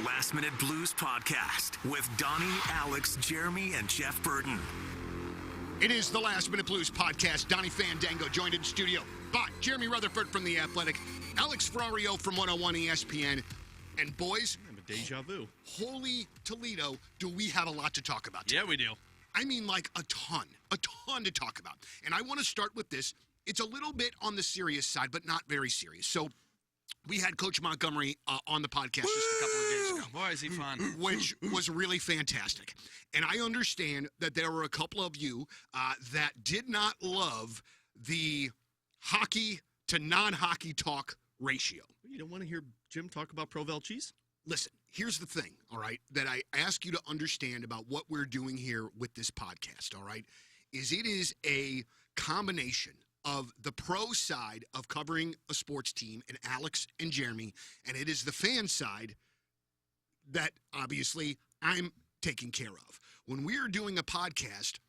Last Minute Blues Podcast with Donnie, Alex, Jeremy, and Jeff Burton. It is the Last Minute Blues Podcast. Donnie Fandango joined in studio by Jeremy Rutherford from The Athletic, Alex Ferrario from 101 ESPN, and boys, I have a deja vu. Holy Toledo, do we have a lot to talk about today. Yeah, we do. I mean, like a ton to talk about. And I want to start with this. It's a little bit on the serious side, but not very serious. So we had Coach Montgomery on the podcast just a couple of days ago. Boy, is he fun. Which was really fantastic. And I understand that there were a couple of you that did not love the hockey to non-hockey talk ratio. You don't want to hear Jim talk about Provel cheese? Listen, here's the thing, all right, that I ask you to understand about what we're doing here with this podcast, all right, is it is a combination of the pro side of covering a sports team and Alex and Jeremy, and it is the fan side that obviously I'm taking care of. When we are doing a podcast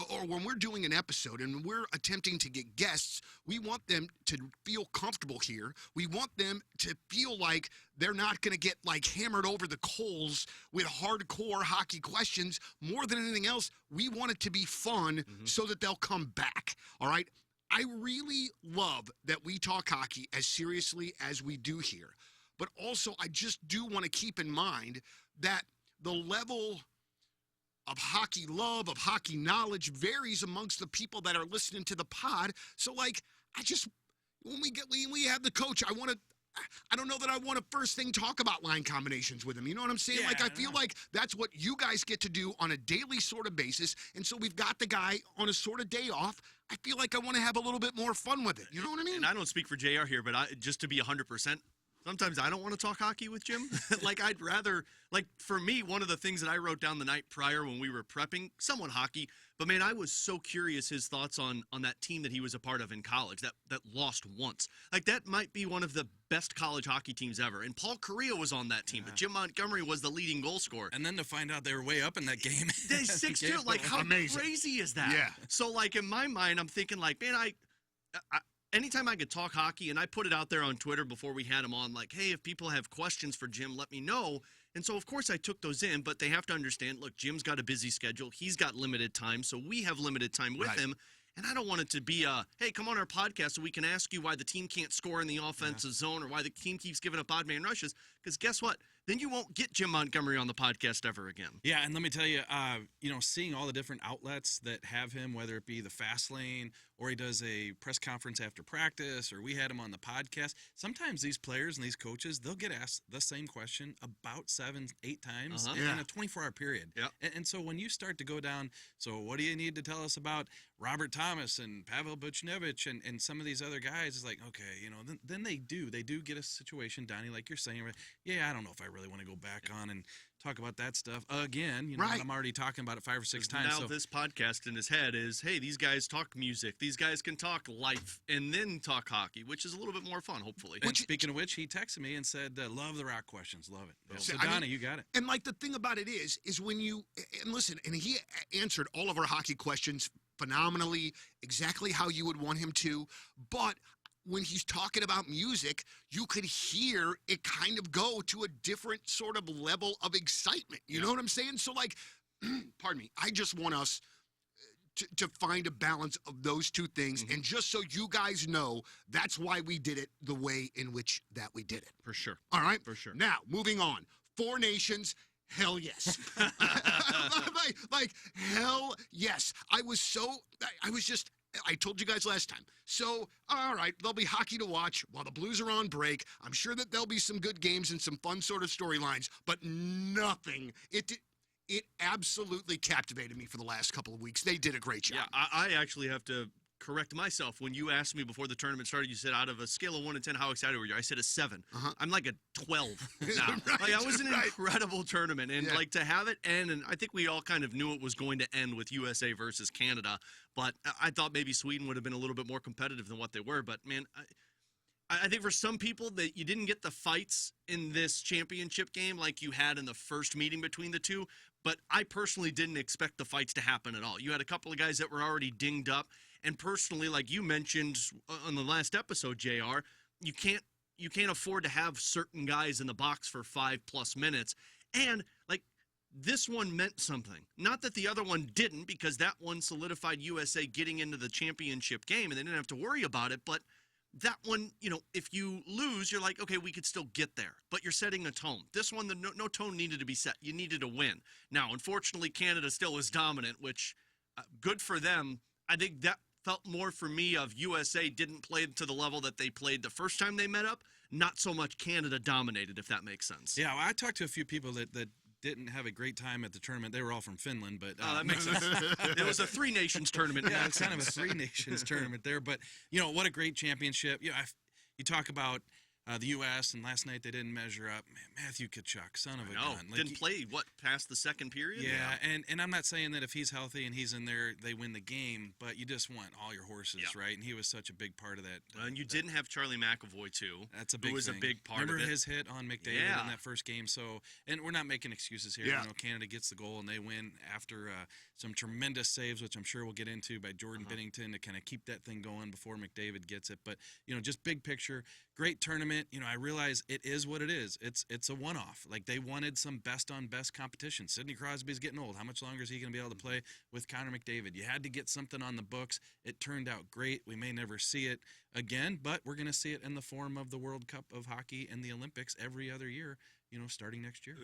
or when we're doing an episode and we're attempting to get guests, we want them to feel comfortable here. We want them to feel like they're not going to get like hammered over the coals with hardcore hockey questions. More than anything else, we want it to be fun so that they'll come back. All right. I really love that we talk hockey as seriously as we do here. But also, I just do want to keep in mind that the level of hockey love, of hockey knowledge varies amongst the people that are listening to the pod. So, like, when we have the coach, I don't know that I want to first thing talk about line combinations with him. You know what I'm saying? Yeah, like, I feel like that's what you guys get to do on a daily sort of basis. And so we've got the guy on a sort of day off. I feel like I want to have a little bit more fun with it. You know what I mean? And I don't speak for JR here, but just to be 100%, sometimes I don't want to talk hockey with Jim. Like, I'd rather, like, for me, one of the things that I wrote down the night prior when we were prepping, somewhat hockey, but, man, I was so curious his thoughts on that team that he was a part of in college that lost once. Like, that might be one of the best college hockey teams ever. And Paul Correa was on that team, but Jim Montgomery was the leading goal scorer. And then to find out they were way up in that game. They 6-2. Like, how amazing. Crazy is that? Yeah. So, like, in my mind, I'm thinking, like, man, I anytime I could talk hockey, and I put it out there on Twitter before we had him on, like, hey, if people have questions for Jim, let me know. And so, of course, I took those in, but they have to understand, look, Jim's got a busy schedule. He's got limited time, so we have limited time with him. And I don't want it to be hey, come on our podcast so we can ask you why the team can't score in the offensive zone or why the team keeps giving up odd man rushes. Because guess what? Then you won't get Jim Montgomery on the podcast ever again. Yeah, and let me tell you, seeing all the different outlets that have him, whether it be the Fast Lane or he does a press conference after practice or we had him on the podcast, sometimes these players and these coaches, they'll get asked the same question about 7-8 times in a 24-hour period. Yeah. And so when you start to go down, so what do you need to tell us about Robert Thomas and Pavel Buchnevich and some of these other guys? It's like, okay, then they do get a situation, Donnie, like you're saying, yeah, I don't know if I really want to go back on and talk about that stuff again. I'm already talking about it 5 or 6 times. Now this podcast in his head is, hey, these guys talk music. These guys can talk life and then talk hockey, which is a little bit more fun, hopefully. And speaking of which, he texted me and said, love the rock questions. Love it. Yeah. So, Donnie, you got it. And, like, the thing about it is when you – and listen, and he answered all of our hockey questions phenomenally, exactly how you would want him to. But when he's talking about music, you could hear it kind of go to a different sort of level of excitement. You know what I'm saying? So, like, pardon me, I just want us to find a balance of those two things. And just so you guys know, that's why we did it the way in which that we did it. For sure. All right? For sure. Now, moving on. 4 nations. Hell yes. like, hell yes. I told you guys last time. So, all right, there'll be hockey to watch while the Blues are on break. I'm sure that there'll be some good games and some fun sort of storylines, but nothing. It absolutely captivated me for the last couple of weeks. They did a great job. Yeah, I actually have to correct myself. When you asked me before the tournament started, you said out of a scale of 1 to 10, how excited were you? I said a 7. I'm like a 12 now. Right, that was an incredible tournament. And like to have it end, and I think we all kind of knew it was going to end with USA versus Canada, but I thought maybe Sweden would have been a little bit more competitive than what they were. But, man, I think for some people that you didn't get the fights in this championship game like you had in the first meeting between the two, but I personally didn't expect the fights to happen at all. You had a couple of guys that were already dinged up, and personally, like you mentioned on the last episode, JR, you you can't afford to have certain guys in the box for 5+ minutes. And like this one meant something. Not that the other one didn't, because that one solidified USA getting into the championship game and they didn't have to worry about it. But that one, if you lose, you're like, okay, we could still get there. But you're setting a tone. This one, no tone needed to be set. You needed to win. Now, unfortunately, Canada still was dominant, which good for them. I think that felt more for me of USA didn't play to the level that they played the first time they met up. Not so much Canada dominated, if that makes sense. Yeah, well, I talked to a few people that didn't have a great time at the tournament. They were all from Finland, but that makes sense. It was a 3 nations tournament. Yeah, it's kind of a 3 nations tournament there. But what a great championship. You talk about the U.S. and last night they didn't measure up. Man, Matthew Tkachuk, son of a gun. Didn't play past the second period. Yeah, and I'm not saying that if he's healthy and he's in there, they win the game. But you just want all your horses, right? And he was such a big part of that. And you didn't have Charlie McAvoy too. That's a big. Who was thing. a big part Remember of it. his hit on McDavid in that first game. So, and we're not making excuses here. Yeah. Canada gets the goal and they win after some tremendous saves, which I'm sure we'll get into by Jordan Binnington to kind of keep that thing going before McDavid gets it. But just big picture, great tournament. I realize it is what it is. It's a one-off. Like they wanted some best-on-best competition. Sidney Crosby's getting old. How much longer is he going to be able to play with Connor McDavid? You had to get something on the books. It turned out great. We may never see it again, but we're going to see it in the form of the World Cup of Hockey and the Olympics every other year, starting next year.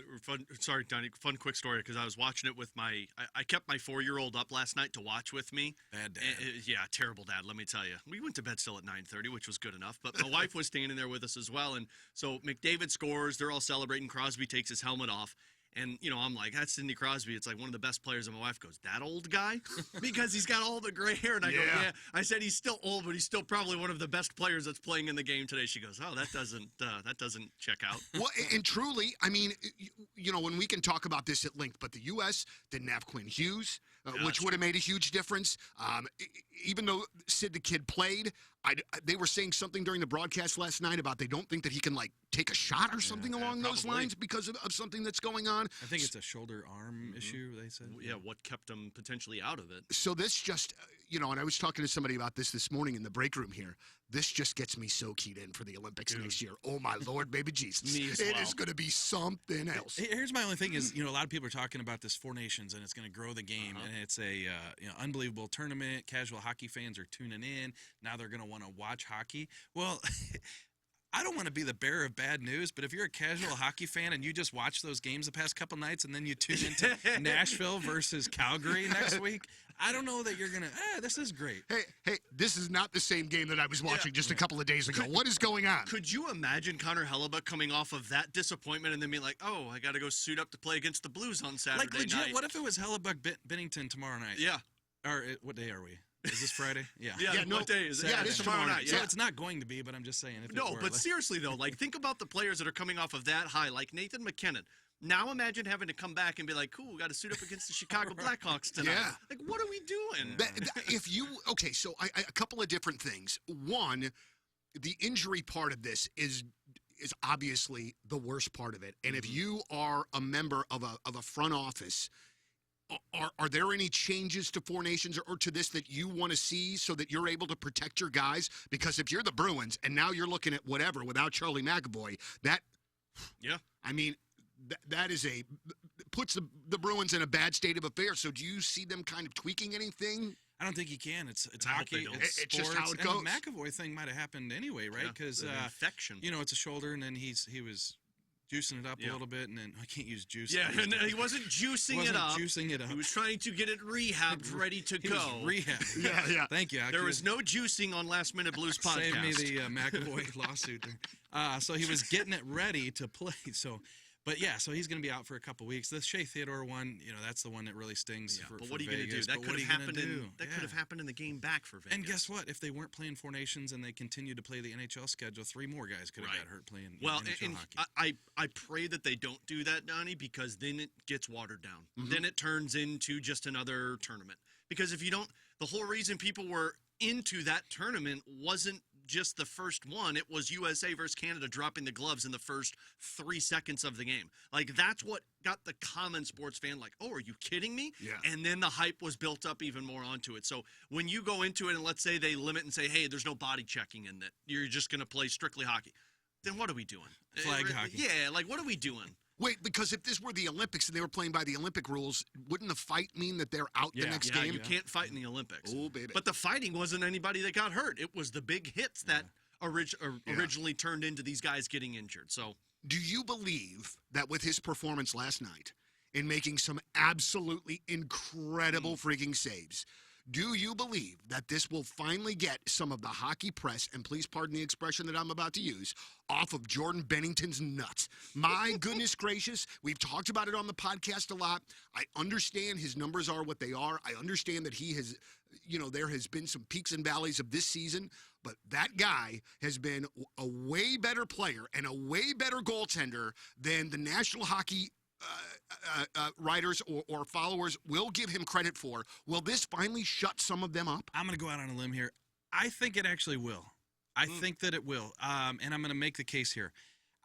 Sorry, Donnie, fun quick story, because I was watching it with I kept my 4-year-old up last night to watch with me. Bad dad. Yeah, terrible dad, let me tell you. We went to bed still at 9:30, which was good enough, but my wife was standing there with us as well, and so McDavid scores, they're all celebrating, Crosby takes his helmet off, and, I'm like, that's Sidney Crosby. It's like one of the best players. And my wife goes, that old guy? Because he's got all the gray hair. And I go, yeah. I said, he's still old, but he's still probably one of the best players that's playing in the game today. She goes, oh, that doesn't check out. Well, and truly, I mean, when we can talk about this at length, but the U.S. didn't have Quinn Hughes, which would have made a huge difference. Even though Sid the Kid played, they were saying something during the broadcast last night about they don't think that he can, take a shot or something along those lines because of something that's going on. I think it's a shoulder-arm issue, they said. Yeah, what kept him potentially out of it. So this just, and I was talking to somebody about this morning in the break room here. This just gets me so keyed in for the Olympics next year. Oh, my Lord, baby Jesus. It is going to be something else. Here's my only thing is, a lot of people are talking about this 4 nations, and it's going to grow the game, and it's a unbelievable tournament. Casual hockey fans are tuning in. Now they're going to want to watch hockey. Well, I don't want to be the bearer of bad news, but if you're a casual hockey fan and you just watch those games the past couple nights and then you tune into Nashville versus Calgary next week, I don't know that you're going to, this is great. Hey, this is not the same game that I was watching just a couple of days ago. What is going on? Could you imagine Connor Hellebuck coming off of that disappointment and then being like, oh, I got to go suit up to play against the Blues on Saturday Like, legit, night? what if it was Hellebuck Binnington tomorrow night? Yeah. Or what day are we? Is this Friday? Yeah. What day is it? Yeah, it is tomorrow night. So it's not going to be, but I'm just saying. If No, it were, but seriously, though, think about the players that are coming off of that high, like Nathan McKinnon. Now imagine having to come back and be like, cool, we got to suit up against the Chicago Blackhawks tonight. Yeah. Like, what are we doing? So a couple of different things. One, the injury part of this is obviously the worst part of it. And if you are a member of a front office, are there any changes to 4 nations or to this that you want to see so that you're able to protect your guys? Because if you're the Bruins and now you're looking at whatever without Charlie McAvoy, I mean, that is puts the Bruins in a bad state of affairs. So do you see them kind of tweaking anything? I don't think you can. It's I hope hockey. they don't. It's It's just sports. how it And goes. the McAvoy thing might have happened anyway, right? Because infection. it's a shoulder, and then he was juicing it up a little bit, and then I can't use juice. Yeah, and he wasn't juicing it up. Juicing it up. He was trying to get it rehabbed, ready to He go. was rehab. Yeah. Thank you. There was no juicing on Last Minute Blues podcast. Save me the McAvoy lawsuit there. So he was getting it ready to play. So he's going to be out for a couple weeks. The Shea Theodore one, that's the one that really stings. But for what are you going to do? Vegas. That But could what have are you happened. gonna do? Could have happened in the game back for Vegas. And guess what? If they weren't playing 4 nations and they continued to play the NHL schedule, 3 more guys could have got hurt playing NHL hockey. I pray that they don't do that, Donnie, because then it gets watered down. Then it turns into just another tournament. Because if you don't, the whole reason people were into that tournament wasn't just the first one. It was USA versus Canada dropping the gloves in the first 3 seconds of the game. Like, that's what got the common sports fan like, oh, are you kidding me? Yeah. And then the hype was built up even more onto it. So when you go into it and let's say they limit and say, hey, there's no body checking in that, you're just going to play strictly hockey. then what are we doing? Flag hockey. Yeah, like what are we doing? Wait, because if this were the Olympics and they were playing by the Olympic rules, wouldn't the fight mean that they're out the next Yeah, game? you can't fight in the Olympics. Oh, baby. But the fighting wasn't anybody that got hurt. It was the big hits that originally turned into these guys getting injured. So, Do you believe that with his performance last night in making some absolutely incredible freaking saves, do you believe that this will finally get some of the hockey press, and please pardon the expression that I'm about to use, off of Jordan Binnington's nuts? My goodness gracious, we've talked about it on the podcast a lot. I understand his numbers are what they are. I understand that he has, there has been some peaks and valleys of this season, but that guy has been a way better player and a way better goaltender than the National Hockey writers or followers will give him credit for. Will this finally shut some of them up? I'm going to go out on a limb here. I think it actually will. I think that it will. And I'm going to make the case here.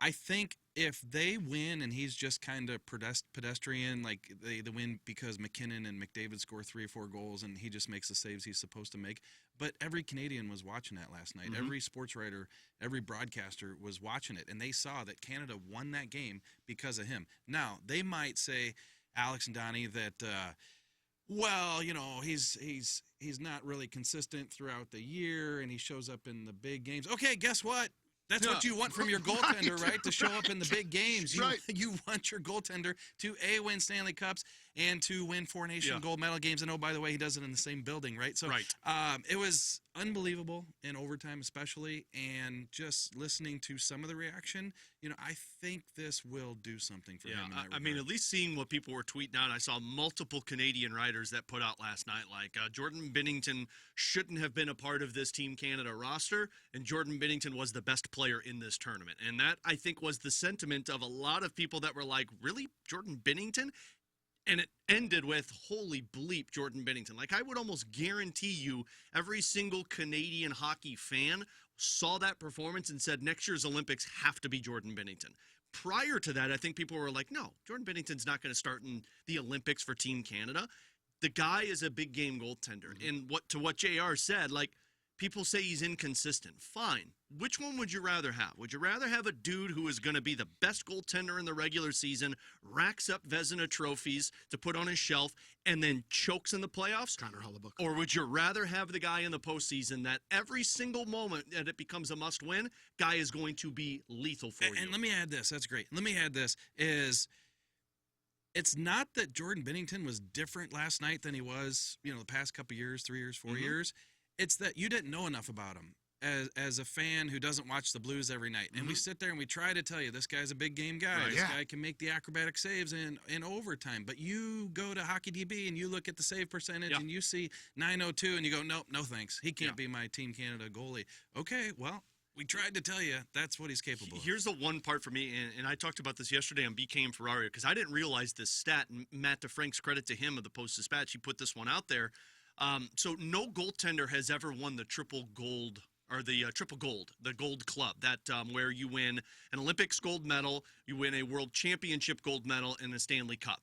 I think if they win and he's just kind of pedestrian, like they win because McKinnon and McDavid score 3 or 4 goals and he just makes the saves he's supposed to make. But every Canadian was watching that last night. Every sports writer, every broadcaster was watching it. And they saw that Canada won that game because of him. Now, they might say, Alex and Donnie, that, he's not really consistent throughout the year and he shows up in the big games. Okay, guess what? That's what you want from your goaltender, right? To show up in the big games. You want your goaltender to, A, win Stanley Cups and to win 4 Nation gold medal games. And, oh, by the way, he does it in the same building, right? So it was unbelievable in overtime especially. And just listening to some of the reaction, I think this will do something for him in that regard. I mean, at least seeing what people were tweeting out, I saw multiple Canadian writers that put out last night, like Jordan Binnington shouldn't have been a part of this Team Canada roster, and Jordan Binnington was the best player in this tournament. And that, I think, was the sentiment of a lot of people that were like, really, Jordan Binnington? And it ended with, holy bleep, Jordan Binnington. Like, I would almost guarantee you every single Canadian hockey fan saw that performance and said, next year's Olympics have to be Jordan Binnington. Prior to that, I think people were like, no, Jordan Binnington's not going to start in the Olympics for Team Canada. The guy is a big game goaltender. And what JR said, like, people say he's inconsistent. Fine. Which one would you rather have? Would you rather have a dude who is going to be the best goaltender in the regular season, racks up Vezina trophies to put on his shelf, and then chokes in the playoffs? Connor Hellebuck. Or would you rather have the guy in the postseason that every single moment that it becomes a must-win, guy is going to be lethal for you? And let me add this. That's great. Let me add this is it's not that Jordan Binnington was different last night than he was, the past couple years, 3 years, 4 years. It's that you didn't know enough about him as a fan who doesn't watch the Blues every night. And we sit there and we try to tell you, this guy's a big game guy. Right. This guy can make the acrobatic saves in overtime. But you go to HockeyDB and you look at the save percentage and you see 902 and you go, nope, no thanks. He can't be my Team Canada goalie. Okay, well, we tried to tell you that's what he's capable of. Here's the one part for me, and I talked about this yesterday on BK and Ferrari, because I didn't realize this stat, and Matt DeFrank's credit to him of the Post-Dispatch, he put this one out there. So no goaltender has ever won the triple gold, or the triple gold, the gold club, that where you win an Olympics gold medal, you win a world championship gold medal, and a Stanley Cup.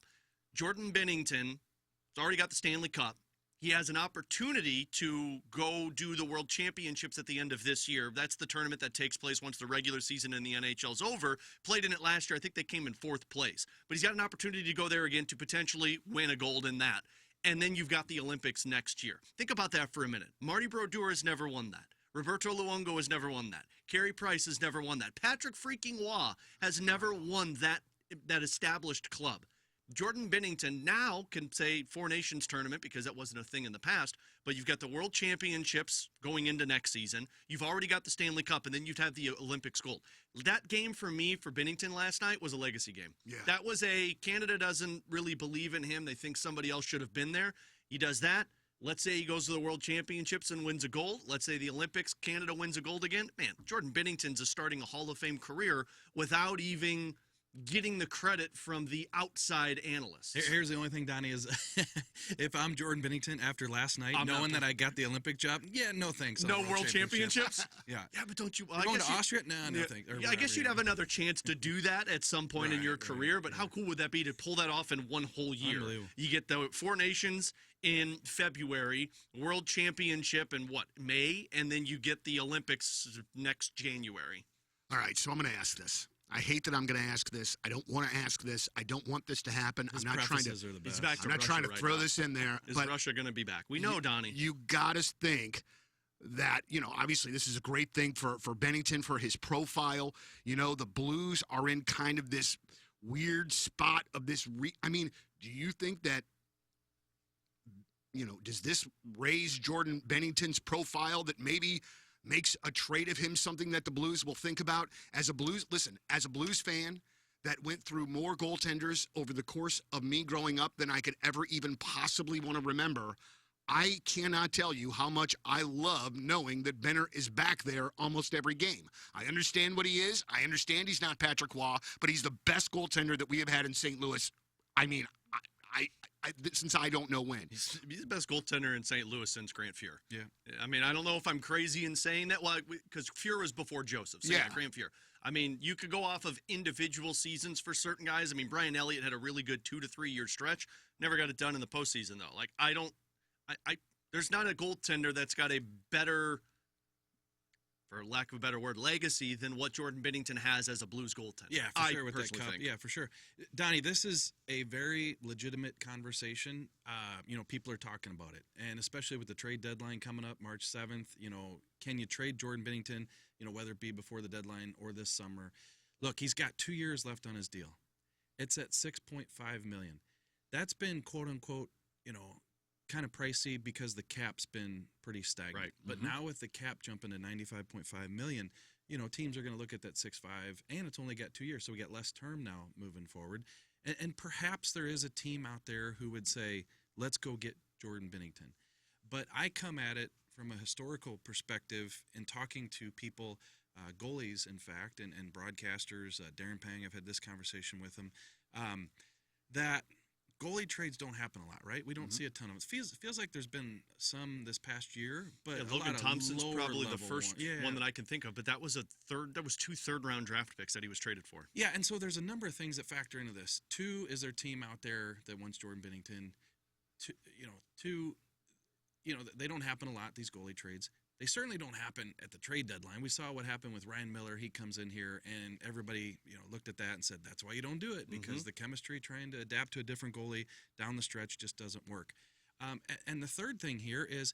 Jordan Binnington has already got the Stanley Cup. He has an opportunity to go do the world championships at the end of this year. That's the tournament that takes place once the regular season in the NHL is over. Played in it last year. I think they came in 4th place. But he's got an opportunity to go there again to potentially win a gold in that. And then you've got the Olympics next year. Think about that for a minute. Marty Brodeur has never won that. Roberto Luongo has never won that. Carey Price has never won that. Patrick freaking Waugh has never won that established club. Jordan Binnington now can say 4 Nations tournament because that wasn't a thing in the past, but you've got the World Championships going into next season. You've already got the Stanley Cup, and then you'd have the Olympics gold. That game for me, for Binnington last night, was a legacy game. Yeah. That was Canada doesn't really believe in him. They think somebody else should have been there. He does that. Let's say he goes to the World Championships and wins a gold. Let's say the Olympics, Canada wins a gold again. Man, Jordan Binnington's starting a Hall of Fame career without even getting the credit from the outside analysts. Here's the only thing, Donnie, is if I'm Jordan Binnington after last night, knowing that I got the Olympic job, no thanks. No World Championships? Yeah, but don't you... Going to Austria? No thanks. I guess you'd have another chance to do that at some point in your career, but how cool would that be to pull that off in one whole year? Unbelievable. You get the 4 Nations in February, World Championship in May, and then you get the Olympics next January. All right, so I'm going to ask this. I hate that I'm going to ask this. I don't want to ask this. I don't want this to happen. His I'm not trying to. prefaces are the He's best. back to I'm not Russia trying to right throw now. this in there, Is but Russia going to be back? We know, Donnie. You got to think that, obviously this is a great thing for Binnington, for his profile. The Blues are in kind of this weird spot of this. Do you think that, does this raise Jordan Binnington's profile that maybe makes a trade of him something that the Blues will think about? As a Blues fan that went through more goaltenders over the course of me growing up than I could ever even possibly want to remember, I cannot tell you how much I love knowing that Benner is back there almost every game. I understand what he is. I understand he's not Patrick Waugh, but he's the best goaltender that we have had in St. Louis. Since I don't know when. He's the best goaltender in St. Louis since Grant Fuhr. Yeah. I don't know if I'm crazy in saying that, because Fuhr was before Joseph. So yeah, Grant Fuhr. You could go off of individual seasons for certain guys. Brian Elliott had a really good 2 to 3 year stretch. Never got it done in the postseason, though. There's not a goaltender that's got a better, for lack of a better word, legacy than what Jordan Binnington has as a Blues goaltender. Yeah, for sure with that cup. Think. Yeah, for sure. Donnie, this is a very legitimate conversation. People are talking about it, and especially with the trade deadline coming up March 7th, can you trade Jordan Binnington, whether it be before the deadline or this summer? Look, he's got 2 years left on his deal. It's at $6.5 million. That's been, quote unquote, kind of pricey because the cap's been pretty stagnant. Right. But now with the cap jumping to $95.5 million, teams are going to look at that 6.5, and it's only got 2 years, so we got less term now moving forward. And perhaps there is a team out there who would say, let's go get Jordan Binnington. But I come at it from a historical perspective in talking to people, goalies, in fact, and broadcasters. Darren Pang, I've had this conversation with him, that goalie trades don't happen a lot, right? We don't see a ton of it. Feels like there's been some this past year, but a Logan lot of Thompson's probably the first one. one that I can think of, but that was 2 third-round draft picks that he was traded for. Yeah, and so there's a number of things that factor into this. 2, is there a team out there that wants Jordan Binnington? 2, they don't happen a lot, these goalie trades. They certainly don't happen at the trade deadline. We saw what happened with Ryan Miller. He comes in here, and everybody looked at that and said, that's why you don't do it, because the chemistry trying to adapt to a different goalie down the stretch just doesn't work. And the third thing here is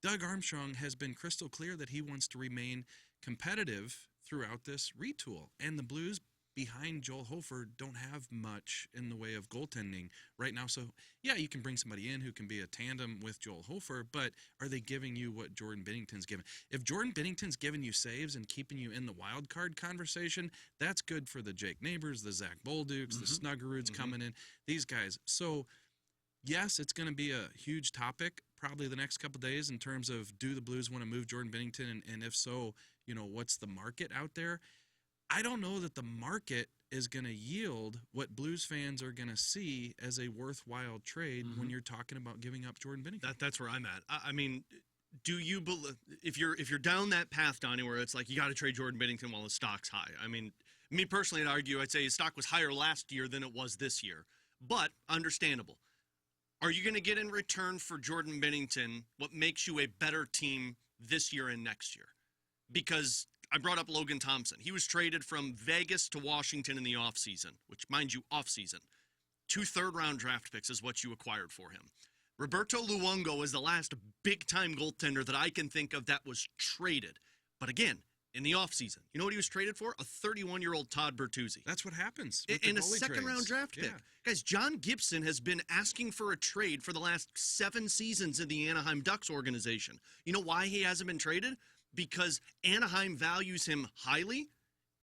Doug Armstrong has been crystal clear that he wants to remain competitive throughout this retool. And the Blues, behind Joel Hofer, don't have much in the way of goaltending right now. So, yeah, you can bring somebody in who can be a tandem with Joel Hofer, but are they giving you what Jordan Binnington's given? If Jordan Binnington's giving you saves and keeping you in the wild card conversation, that's good for the Jake Neighbors, the Zach Boldukes, the Snuggerudes coming in, these guys. So, yes, it's going to be a huge topic probably the next couple of days in terms of, do the Blues want to move Jordan Binnington, and if so, what's the market out there? I don't know that the market is going to yield what Blues fans are going to see as a worthwhile trade when you're talking about giving up Jordan Binnington. That's where I'm at. Do you believe, if you're down that path, Donnie, where it's like you got to trade Jordan Binnington while his stock's high? Me personally, I'd say his stock was higher last year than it was this year, but understandable. Are you going to get in return for Jordan Binnington what makes you a better team this year and next year? Because I brought up Logan Thompson. He was traded from Vegas to Washington in the offseason, which, mind you, offseason. 2 third-round draft picks is what you acquired for him. Roberto Luongo is the last big-time goaltender that I can think of that was traded. But again, in the offseason. You know what he was traded for? A 31-year-old Todd Bertuzzi. That's what happens. In a second-round draft pick. Guys, John Gibson has been asking for a trade for the last 7 seasons in the Anaheim Ducks organization. You know why he hasn't been traded? Because Anaheim values him highly,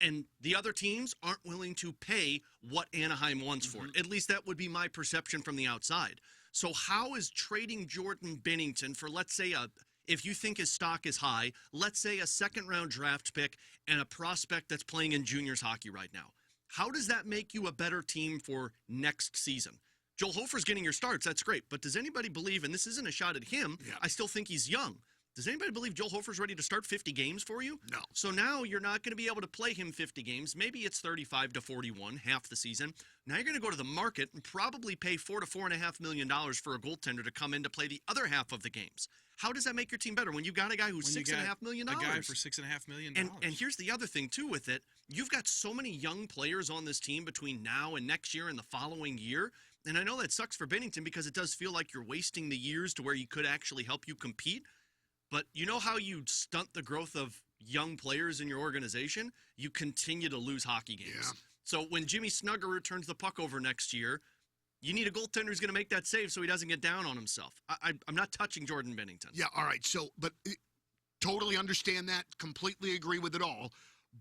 and the other teams aren't willing to pay what Anaheim wants for it. At least that would be my perception from the outside. So how is trading Jordan Binnington for, let's say, if you think his stock is high, let's say a second-round draft pick and a prospect that's playing in juniors hockey right now, how does that make you a better team for next season? Joel Hofer's getting your starts. That's great. But does anybody believe, and this isn't a shot at him, I still think he's young. Does anybody believe Joel Hofer's ready to start 50 games for you? No. So now you're not going to be able to play him 50 games. Maybe it's 35 to 41, half the season. Now you're going to go to the market and probably pay $4 to $4.5 million for a goaltender to come in to play the other half of the games. How does that make your team better when you've got a guy who's $6.5 million? A guy for $6.5 million. And here's the other thing, too, with it. You've got so many young players on this team between now and next year and the following year. And I know that sucks for Binnington because it does feel like you're wasting the years to where he could actually help you compete. But you know how you stunt the growth of young players in your organization? You continue to lose hockey games. Yeah. So when Jimmy Snugger turns the puck over next year, you need a goaltender who's going to make that save so he doesn't get down on himself. I'm not touching Jordan Binnington. Yeah, all right. So, but totally understand that. Completely agree with it all.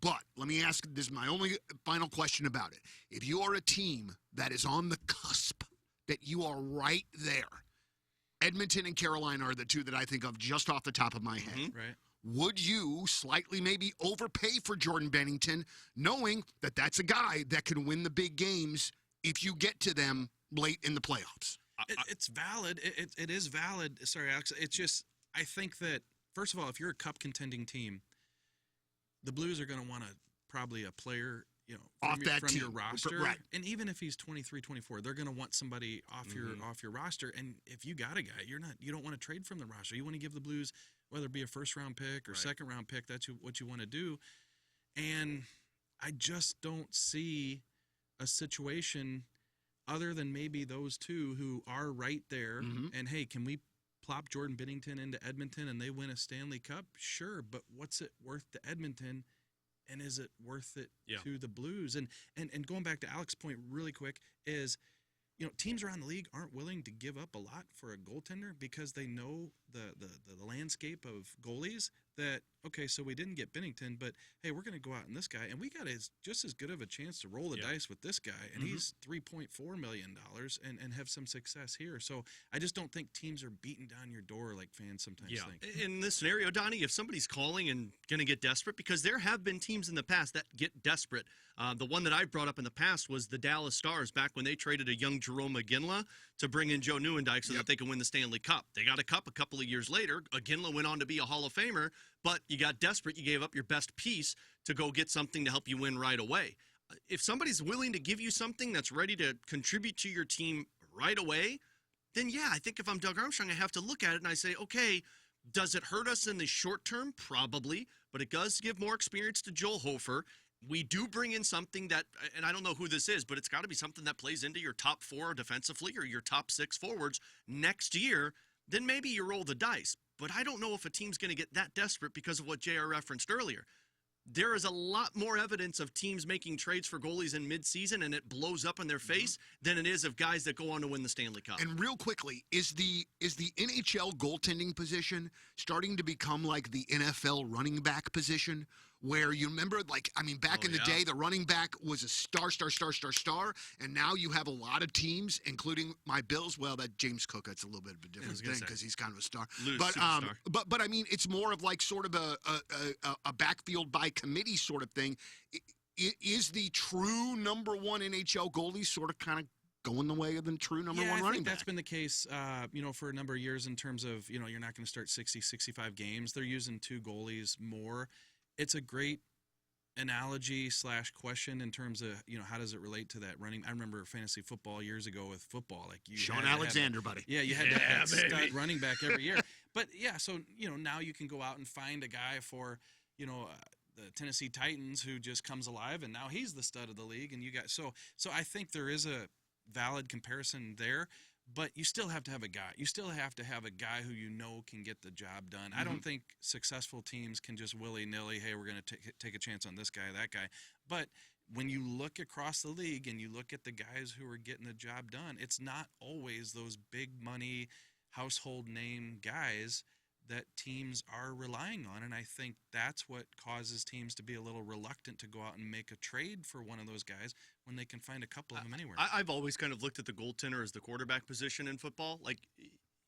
But let me ask, this is my only final question about it. If you are a team that is on the cusp, that you are right there, Edmonton and Carolina are the two that I think of just off the top of my head. Mm-hmm. Right. Would you slightly maybe overpay for Jordan Binnington, knowing that that's a guy that can win the big games if you get to them late in the playoffs? It's valid. It is valid. Sorry, Alex. It's just, I think that, first of all, if you're a cup contending team, the Blues are going to want probably a player, Off that from team. your roster. Right. And even if he's 23, 24, they're going to want somebody off your roster. And if you got a guy, you don't want to trade from the roster. You want to give the Blues, whether it be a first round pick or second round pick, that's what you want to do. And I just don't see a situation other than maybe those two who are right there. And hey, can we plop Jordan Binnington into Edmonton and they win a Stanley Cup? Sure, but what's it worth to Edmonton, and is it worth it to the Blues? And going back to Alex's point really quick is, teams around the league aren't willing to give up a lot for a goaltender because they know the landscape of goalies that, okay, so we didn't get Binnington, but hey, we're going to go out on this guy, and we got just as good of a chance to roll the dice with this guy, and he's $3.4 million and have some success here. So I just don't think teams are beating down your door like fans sometimes think. In this scenario, Donnie, if somebody's calling and going to get desperate, because there have been teams in the past that get desperate. The one that I brought up in the past was the Dallas Stars back when they traded a young Jarome Iginla to bring in Joe Nieuwendyk so that they could win the Stanley Cup. They got a cup a couple of years later. Iginla went on to be a Hall of Famer, but you got desperate. You gave up your best piece to go get something to help you win right away. If somebody's willing to give you something that's ready to contribute to your team right away, then yeah, I think if I'm Doug Armstrong, I have to look at it and I say, okay, does it hurt us in the short term? Probably, but it does give more experience to Joel Hofer. We do bring in something that, and I don't know who this is, but it's got to be something that plays into your top four defensively or your top six forwards next year. Then maybe you roll the dice. But I don't know if a team's going to get that desperate because of what JR referenced earlier. There is a lot more evidence of teams making trades for goalies in midseason and it blows up in their face than it is of guys that go on to win the Stanley Cup. And real quickly, is the NHL goaltending position starting to become like the NFL running back position? Where you remember, back in the day, the running back was a star, and now you have a lot of teams, including my Bills. Well, that James Cook, that's a little bit of a different thing because he's kind of a star. But I mean, it's more of like sort of a backfield by committee sort of thing. Is the true number one NHL goalie sort of kind of going the way of the true number one running back? I think that's been the case, for a number of years in terms of, you're not going to start 60, 65 games. They're using two goalies more. It's a great analogy / question in terms of, how does it relate to that running? I remember fantasy football years ago with football. Like Sean Alexander, buddy. Yeah, you had to have that stud running back every year. But, yeah, so, now you can go out and find a guy for, the Tennessee Titans who just comes alive, and now he's the stud of the league. And you got so I think there is a valid comparison there. But you still have to have a guy. You still have to have a guy who can get the job done. I don't think successful teams can just willy-nilly, hey, we're going to take a chance on this guy, that guy. But when you look across the league and you look at the guys who are getting the job done, it's not always those big money, household name guys that teams are relying on. And I think that's what causes teams to be a little reluctant to go out and make a trade for one of those guys when they can find a couple of them anywhere. I've always kind of looked at the goaltender as the quarterback position in football. Like,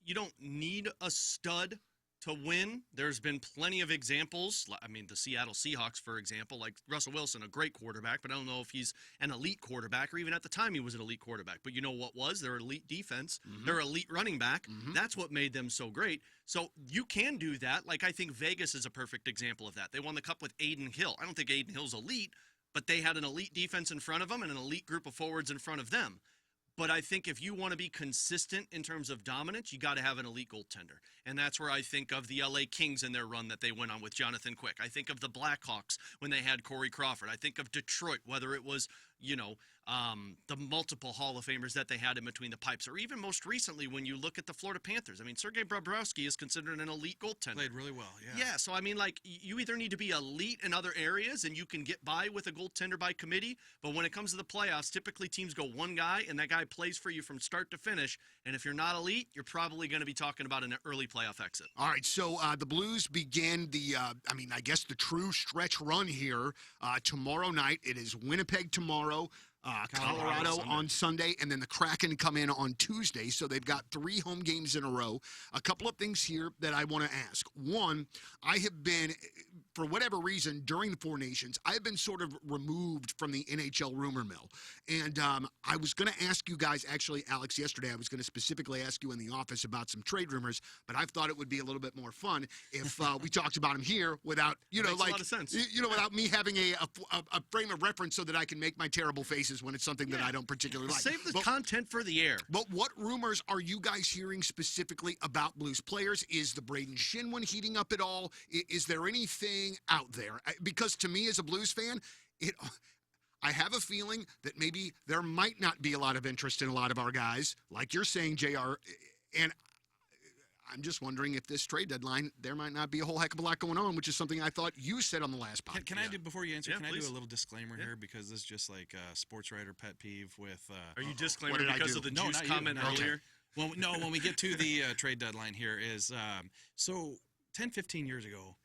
you don't need a stud to win, there's been plenty of examples. I mean, the Seattle Seahawks, for example, like Russell Wilson, a great quarterback, but I don't know if he's an elite quarterback or even at the time he was an elite quarterback. But you know what was? Their elite defense, their elite running back. That's what made them so great. So you can do that. Like, I think Vegas is a perfect example of that. They won the Cup with Aiden Hill. I don't think Aiden Hill's elite, but they had an elite defense in front of them and an elite group of forwards in front of them. But I think if you want to be consistent in terms of dominance, you got to have an elite goaltender. And that's where I think of the LA Kings and their run that they went on with Jonathan Quick. I think of the Blackhawks when they had Corey Crawford. I think of Detroit, whether it was, the multiple Hall of Famers that they had in between the pipes. Or even most recently when you look at the Florida Panthers. I mean, Sergei Bobrovsky is considered an elite goaltender. Played really well, yeah. Yeah, so I mean, like, you either need to be elite in other areas and you can get by with a goaltender by committee, but when it comes to the playoffs, typically teams go one guy and that guy plays for you from start to finish, and if you're not elite, you're probably going to be talking about an early playoff exit. All right, so the Blues begin the true stretch run here tomorrow night. It is Winnipeg tomorrow, Colorado on Sunday, and then the Kraken come in on Tuesday. So they've got 3 home games in a row. A couple of things here that I want to ask. One, I have been, for whatever reason, during the Four Nations, I've been sort of removed from the NHL rumor mill. And I was going to ask you guys, actually, Alex, yesterday, I was going to specifically ask you in the office about some trade rumors, but I've thought it would be a little bit more fun if we talked about them here without, Makes a lot of sense. Without me having a frame of reference so that I can make my terrible faces when it's something that I don't particularly like. Save the content for the air. But what rumors are you guys hearing specifically about Blues players? Is the Braden Shin one heating up at all? Is there anything out there? Because to me as a Blues fan, I have a feeling that maybe there might not be a lot of interest in a lot of our guys, like you're saying, JR, and I'm just wondering if this trade deadline, there might not be a whole heck of a lot going on, which is something I thought you said on the last podcast. Can I do, before you answer, please. I do a little disclaimer here, because this is just like a sports writer pet peeve with... Are you disclaimer What did I because do? of the No, juice not you. comment No, earlier? Well, no, when we get to the trade deadline here is, so 10, 15 years ago,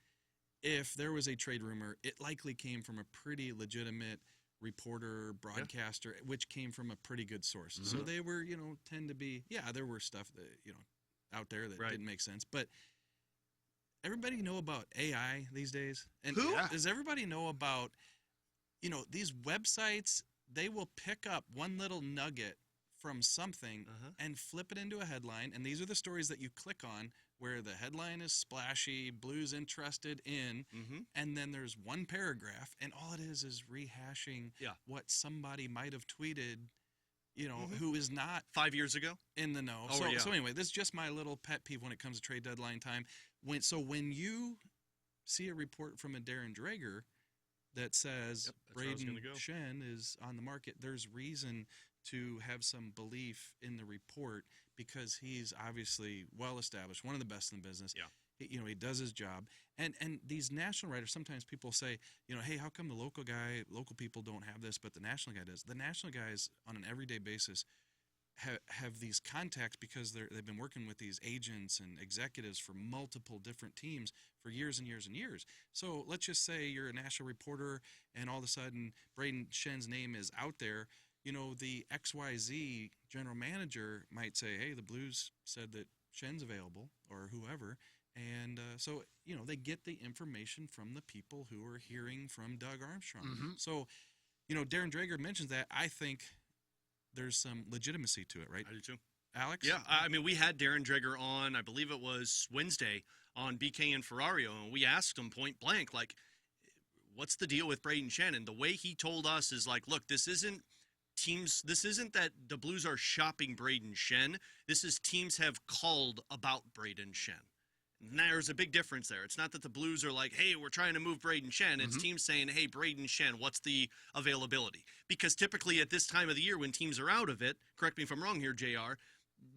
if there was a trade rumor, it likely came from a pretty legitimate reporter, broadcaster, which came from a pretty good source. So they were, tend to be, there were stuff that, out there that didn't make sense. But everybody know about AI these days? And Who? Does everybody know about, these websites, they will pick up one little nugget from something and flip it into a headline. And these are the stories that you click on where the headline is splashy, Blues interested in, and then there's one paragraph, and all it is rehashing what somebody might have tweeted, who is not 5 years ago in the know. So anyway, this is just my little pet peeve when it comes to trade deadline time. When you see a report from a Darren Dreger that says Braden Shen is on the market, there's reason to have some belief in the report because he's obviously well established, one of the best in the business. Yeah. He does his job. And these national writers, sometimes people say, hey, how come the local people don't have this, but the national guy does? The national guys on an everyday basis have these contacts because they've been working with these agents and executives for multiple different teams for years and years and years. So let's just say you're a national reporter and all of a sudden Braden Shen's name is out there. The XYZ general manager might say, hey, the Blues said that Shen's available or whoever. And so, they get the information from the people who are hearing from Doug Armstrong. So, Darren Dreger mentions that. I think there's some legitimacy to it, right? I do too. Alex? Yeah, I mean, we had Darren Dreger on, I believe it was Wednesday, on BK and Ferrario, and we asked him point blank, like, what's the deal with Braden Shen? And the way he told us is like, look, this isn't that the Blues are shopping Braden Shen. This is teams have called about Braden Shen. And there's a big difference there. It's not that the Blues are like, hey, we're trying to move Braden Shen. It's teams saying, hey, Braden Shen, what's the availability? Because typically at this time of the year when teams are out of it, correct me if I'm wrong here, JR,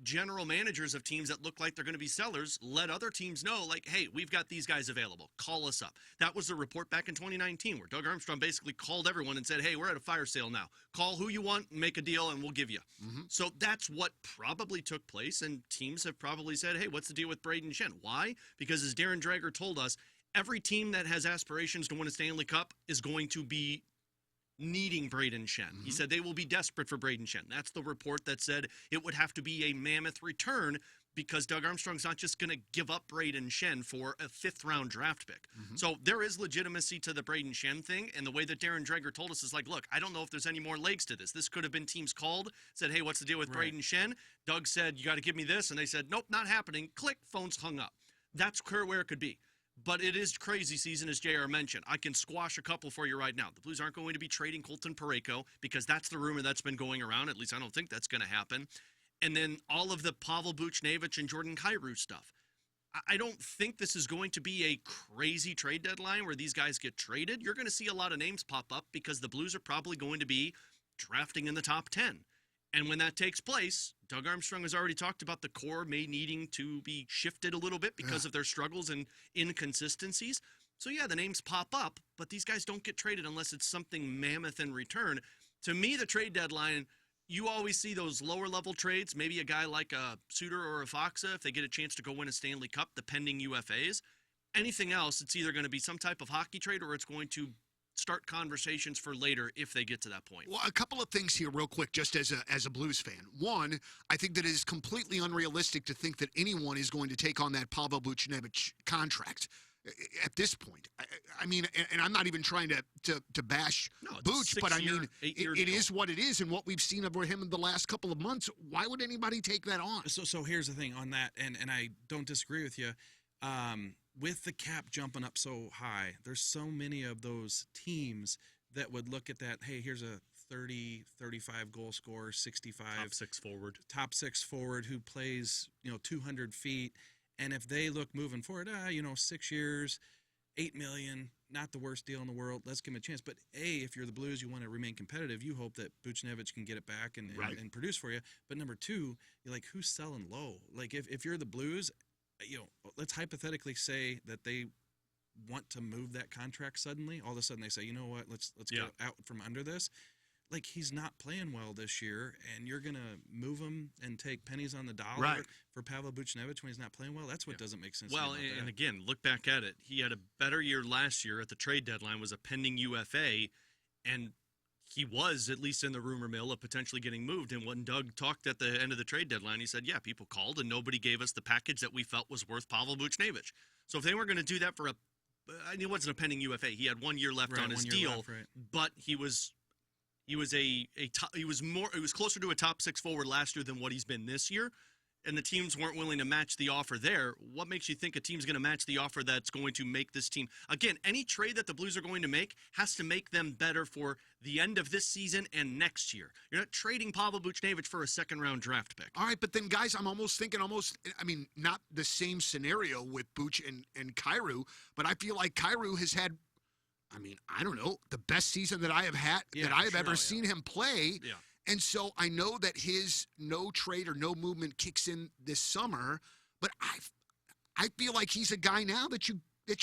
general managers of teams that look like they're going to be sellers let other teams know, like, hey, we've got these guys available. Call us up. That was the report back in 2019 where Doug Armstrong basically called everyone and said, hey, we're at a fire sale now. Call who you want, make a deal, and we'll give you. So that's what probably took place, and teams have probably said, hey, what's the deal with Braden Shen? Why? Because as Darren Dreger told us, every team that has aspirations to win a Stanley Cup is going to be needing Braden Shen. He said they will be desperate for Braden Shen. That's the report that said it would have to be a mammoth return because Doug Armstrong's not just going to give up Braden Shen for a 5th-round draft pick. So there is legitimacy to the Braden Shen thing, and the way that Darren Dreger told us is like, look, I don't know if there's any more legs to this. This could have been teams called, said, hey, what's the deal with Braden Shen? Doug said, you got to give me this, and they said, nope, not happening. Click, phones hung up. That's where it could be. But it is crazy season, as JR mentioned. I can squash a couple for you right now. The Blues aren't going to be trading Colton Parayko because that's the rumor that's been going around. At least I don't think that's going to happen. And then all of the Pavel Buchnevich and Jordan Kyrou stuff. I don't think this is going to be a crazy trade deadline where these guys get traded. You're going to see a lot of names pop up because the Blues are probably going to be drafting in the top 10. And when that takes place, Doug Armstrong has already talked about the core may needing to be shifted a little bit because of their struggles and inconsistencies. So, yeah, the names pop up, but these guys don't get traded unless it's something mammoth in return. To me, the trade deadline, you always see those lower-level trades, maybe a guy like a Suter or a Foxa, if they get a chance to go win a Stanley Cup, the pending UFAs. Anything else, it's either going to be some type of hockey trade or it's going to start conversations for later if they get to that point. Well, a couple of things here real quick, just as a Blues fan. One, I think that it is completely unrealistic to think that anyone is going to take on that Pavel Buchnevich contract at this point. I mean, and I'm not even trying to bash Buch, but I mean, it is what it is, and what we've seen of him in the last couple of months. Why would anybody take that on? So here's the thing on that, and I don't disagree with you. With the cap jumping up so high, there's so many of those teams that would look at that, hey, here's a 30, 35 goal scorer, 65. Top six forward who plays, 200 feet. And if they look moving forward, 6 years, $8 million, not the worst deal in the world. Let's give him a chance. But if you're the Blues, you want to remain competitive. You hope that Buchnevich can get it back and produce for you. But number two, you're like, who's selling low? Like if you're the Blues, let's hypothetically say that they want to move that contract suddenly. All of a sudden they say, you know what, let's get out from under this. Like, he's not playing well this year, and you're going to move him and take pennies on the dollar for Pavel Buchnevich when he's not playing well? That's what doesn't make sense. Well, and again, look back at it. He had a better year last year at the trade deadline, was a pending UFA, and he was, at least in the rumor mill, of potentially getting moved. And when Doug talked at the end of the trade deadline, he said, people called, and nobody gave us the package that we felt was worth Pavel Buchnevich. So if they weren't going to do that for it wasn't a pending UFA. He had 1 year left on his deal, but he was closer to a top six forward last year than what he's been this year, and the teams weren't willing to match the offer there. What makes you think a team's going to match the offer that's going to make this team? Again, any trade that the Blues are going to make has to make them better for the end of this season and next year. You're not trading Pavel Buchnevich for a second-round draft pick. All right, but then, guys, I'm thinking not the same scenario with Buch and Kyrou, but I feel like Kyrou has had, I don't know, the best season that I have ever seen him play. Yeah. And so I know that his no trade or no movement kicks in this summer, but I feel like he's a guy now that you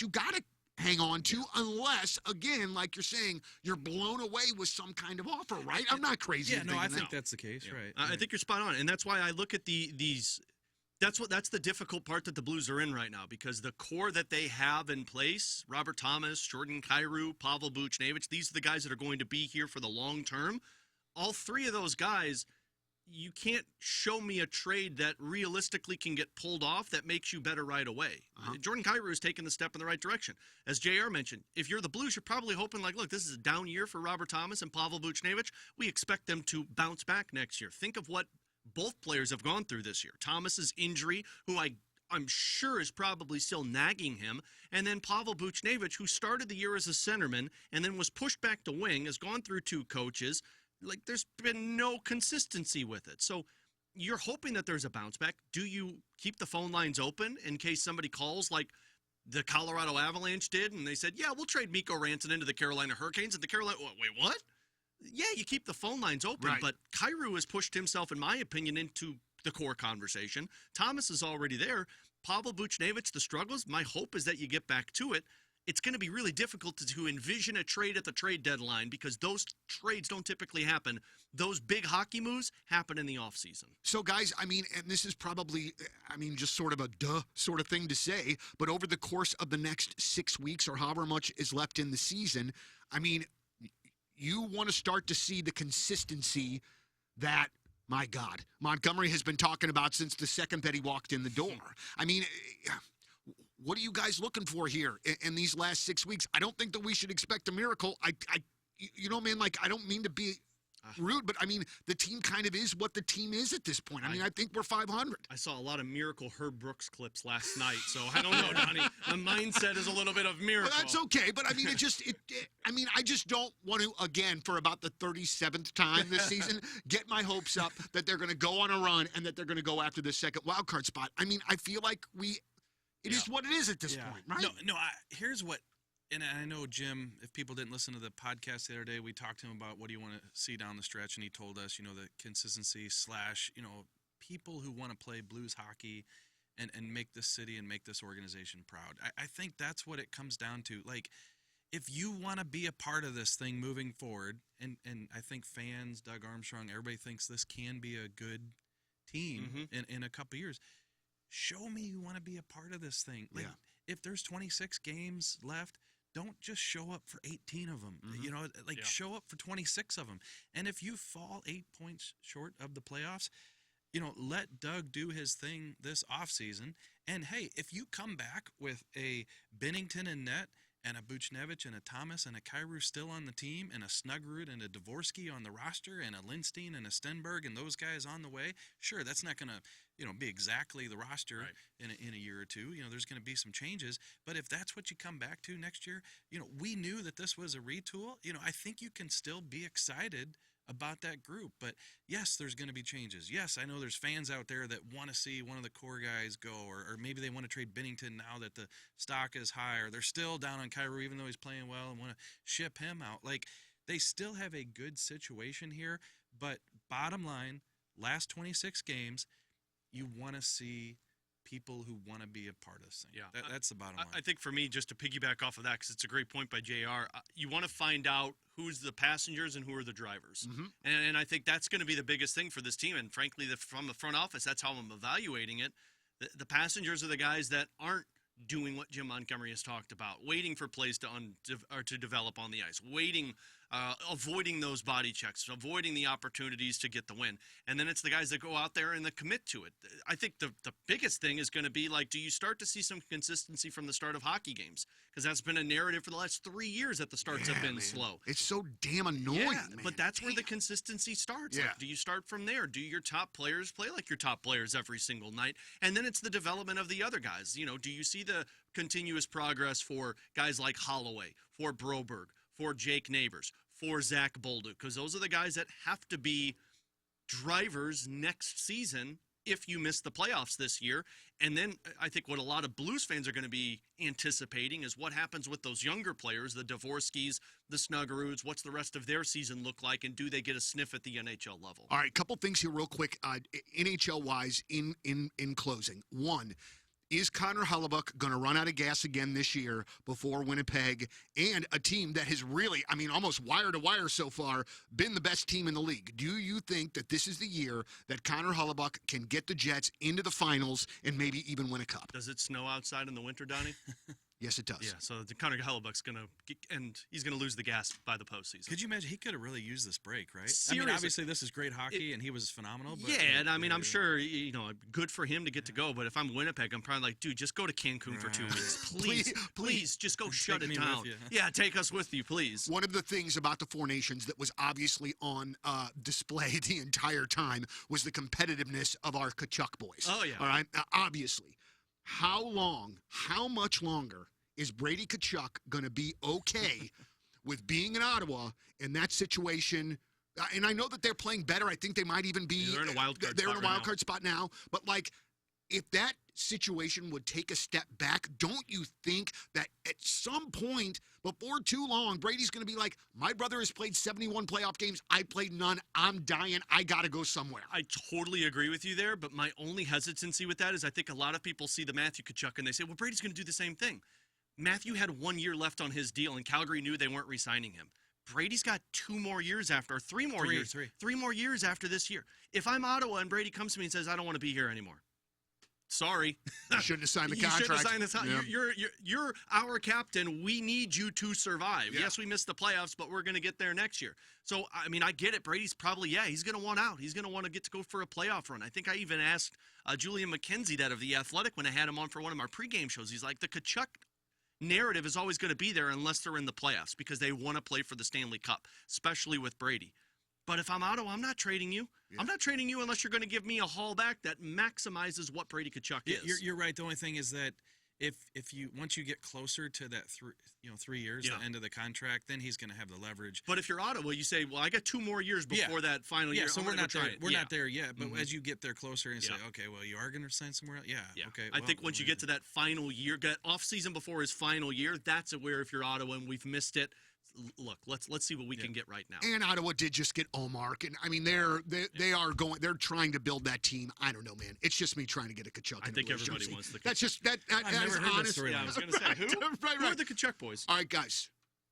got to hang on to, unless, again, like you're saying, you're blown away with some kind of offer, right? I'm not crazy. Yeah, no, I think that's the case, right? I think you're spot on, and that's why I look at these. That's the difficult part that the Blues are in right now, because the core that they have in place, Robert Thomas, Jordan Kyrou, Pavel Buchnevich, these are the guys that are going to be here for the long term. All three of those guys, you can't show me a trade that realistically can get pulled off that makes you better right away. Jordan Kyrou has taken the step in the right direction. As JR mentioned, if you're the Blues, you're probably hoping, like, look, this is a down year for Robert Thomas and Pavel Buchnevich. We expect them to bounce back next year. Think of what both players have gone through this year. Thomas's injury, who I'm sure is probably still nagging him, and then Pavel Buchnevich, who started the year as a centerman and then was pushed back to wing, has gone through two coaches. Like, there's been no consistency with it. So you're hoping that there's a bounce back. Do you keep the phone lines open in case somebody calls like the Colorado Avalanche did, and they said, we'll trade Mikko Rantanen to the Carolina Hurricanes, and the Carolina, wait, what? Yeah, you keep the phone lines open, but Kyrou has pushed himself, in my opinion, into the core conversation. Thomas is already there. Pavel Buchnevich, the struggles, my hope is that you get back to it. It's going to be really difficult to envision a trade at the trade deadline because those trades don't typically happen. Those big hockey moves happen in the offseason. So, guys, and this is probably, just sort of a sort of thing to say, but over the course of the next 6 weeks or however much is left in the season, you want to start to see the consistency that my God, Montgomery has been talking about since the second that he walked in the door. I mean, what are you guys looking for here in these last 6 weeks? I don't think that we should expect a miracle. You know, man, like, I don't mean to be rude, but I mean, the team kind of is what the team is at this point. I mean, I think we're 500. I saw a lot of miracle Herb Brooks clips last night, so I don't know, Donnie. The mindset is a little bit of miracle. Well, that's okay, but I mean, I just don't want to, again, for about the 37th time this season, get my hopes up that they're going to go on a run and that they're going to go after the second wild card spot. I mean, I feel like it is what it is at this point, right? No, here's what. And I know, Jim, if people didn't listen to the podcast the other day, we talked to him about what do you want to see down the stretch, and he told us, you know, the consistency / you know, people who want to play Blues hockey and make this city and make this organization proud. I think that's what it comes down to. Like, if you want to be a part of this thing moving forward, and I think fans, Doug Armstrong, everybody thinks this can be a good team in a couple years, show me you want to be a part of this thing. Like, if there's 26 games left, don't just show up for 18 of them. You know, like, show up for 26 of them. And if you fall 8 points short of the playoffs, you know, let Doug do his thing this offseason. And, hey, if you come back with a Binnington in net and a Buchnevich and a Thomas and a Kyrou still on the team and a Snuggerud and a Dvorsky on the roster and a Lindstein and a Stenberg and those guys on the way, sure, that's not going to, you know, be exactly the roster in a year or two. You know, there's going to be some changes. But if that's what you come back to next year, you know, we knew that this was a retool. You know, I think you can still be excited about that group. But, yes, there's going to be changes. Yes, I know there's fans out there that want to see one of the core guys go, or maybe they want to trade Binnington now that the stock is high, or they're still down on Kyrou even though he's playing well and want to ship him out. Like, they still have a good situation here. But bottom line, last 26 games, you want to see people who want to be a part of this thing. Yeah, that's the bottom line. I think for me, just to piggyback off of that, because it's a great point by JR, you want to find out who's the passengers and who are the drivers. And I think that's going to be the biggest thing for this team. And frankly, from the front office, that's how I'm evaluating it. The passengers are the guys that aren't doing what Jim Montgomery has talked about, waiting for plays to develop on the ice, avoiding those body checks, avoiding the opportunities to get the win. And then it's the guys that go out there and that commit to it. I think the biggest thing is going to be, like, do you start to see some consistency from the start of hockey games? Because that's been a narrative for the last 3 years that the starts have been slow. It's so damn annoying, man. But that's where the consistency starts. Yeah. Like, do you start from there? Do your top players play like your top players every single night? And then it's the development of the other guys. You know, do you see the continuous progress for guys like Holloway, for Broberg, for Jake Neighbors, for Zach Bolduc? Because those are the guys that have to be drivers next season if you miss the playoffs this year. And then I think what a lot of Blues fans are going to be anticipating is what happens with those younger players, the Dvorskys, the Snuggeruds. What's the rest of their season look like, and do they get a sniff at the NHL level? All right, couple things here real quick, NHL-wise in closing. One, is Connor Hellebuyck going to run out of gas again this year before Winnipeg, and a team that has really, I mean, almost wire to wire so far, been the best team in the league? Do you think that this is the year that Connor Hellebuyck can get the Jets into the finals and maybe even win a cup? Does it snow outside in the winter, Donnie? Yes, it does. Yeah, so the Connor Hellebuyck's going to – and he's going to lose the gas by the postseason. Could you imagine? He could have really used this break, right? Seriously. I mean, obviously this is great hockey, and he was phenomenal. But yeah, and I mean, I'm sure, you know, good for him to get to go. But if I'm Winnipeg, I'm probably like, dude, just go to Cancun for 2 weeks. Please, just go shut it down. Yeah, take us with you, please. One of the things about the Four Nations that was obviously on display the entire time was the competitiveness of our Kachuk boys. Oh, yeah. All right? Obviously. How much longer is Brady Kachuk going to be okay with being in Ottawa in that situation? And I know that they're playing better. I think they might even be. They're in a wild card. They're in a wild card spot now. But, like, if that situation would take a step back, don't you think that at some point before too long, Brady's going to be like, my brother has played 71 playoff games. I played none. I'm dying. I got to go somewhere. I totally agree with you there. But my only hesitancy with that is I think a lot of people see the Matthew Tkachuk and they say, well, Brady's going to do the same thing. Matthew had 1 year left on his deal, and Calgary knew they weren't re-signing him. Brady's got 2 more years after, or 3 more years. Three more years after this year. If I'm Ottawa and Brady comes to me and says, I don't want to be here anymore, sorry. You shouldn't have signed the You contract. shouldn't have signed this. Yeah. You're our captain. We need you to survive. Yeah. Yes, we missed the playoffs, but we're going to get there next year. So, I mean, I get it. Brady's probably, he's going to want out. He's going to want to get to go for a playoff run. I think I even asked Julian McKenzie that of The Athletic when I had him on for one of our pregame shows. He's like, the Kachuk narrative is always going to be there unless they're in the playoffs because they want to play for the Stanley Cup, especially with Brady. But if I'm Otto, I'm not trading you. Yeah. I'm not trading you unless you're going to give me a haul back that maximizes what Brady Kachuk is. You're right. The only thing is that if you once you get closer to that 3 years, the end of the contract, then he's going to have the leverage. But if you're Otto, well, you say, well, I got 2 more years before that final year. So we're not there. We're not there yet. But Mm-hmm. as you get there closer and say, okay, well, you are going to sign somewhere else. Yeah. Okay. I think once you get to that final year, get off season before his final year, that's where if you're Otto and we've missed it. Look, let's see what we can get right now. And Ottawa did just get Omar, and I mean they're trying to build that team. I don't know, man. It's just me trying to get a Kachuk. I think everybody wants the Kachuk. That's just that. I've never heard honest. this story. Yeah, I was going to say who? Who are the Kachuk boys? All right, guys,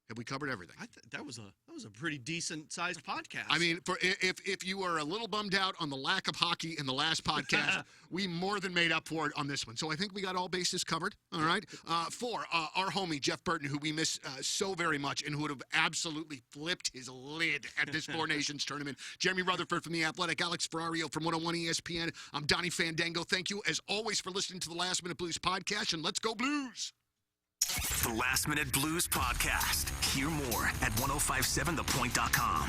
have we covered everything? That was a pretty decent sized podcast. I mean, if you were a little bummed out on the lack of hockey in the last podcast, we more than made up for it on this one. So I think we got all bases covered. All right. For our homie Jeff Burton, who we miss so very much, and who would have absolutely flipped his lid at this Four Nations tournament. Jeremy Rutherford from The Athletic, Alex Ferrario from 101 ESPN. I'm Donnie Fandango. Thank you as always for listening to the Last Minute Blues podcast, and let's go Blues. The Last Minute Blues Podcast. Hear more at 1057thepoint.com.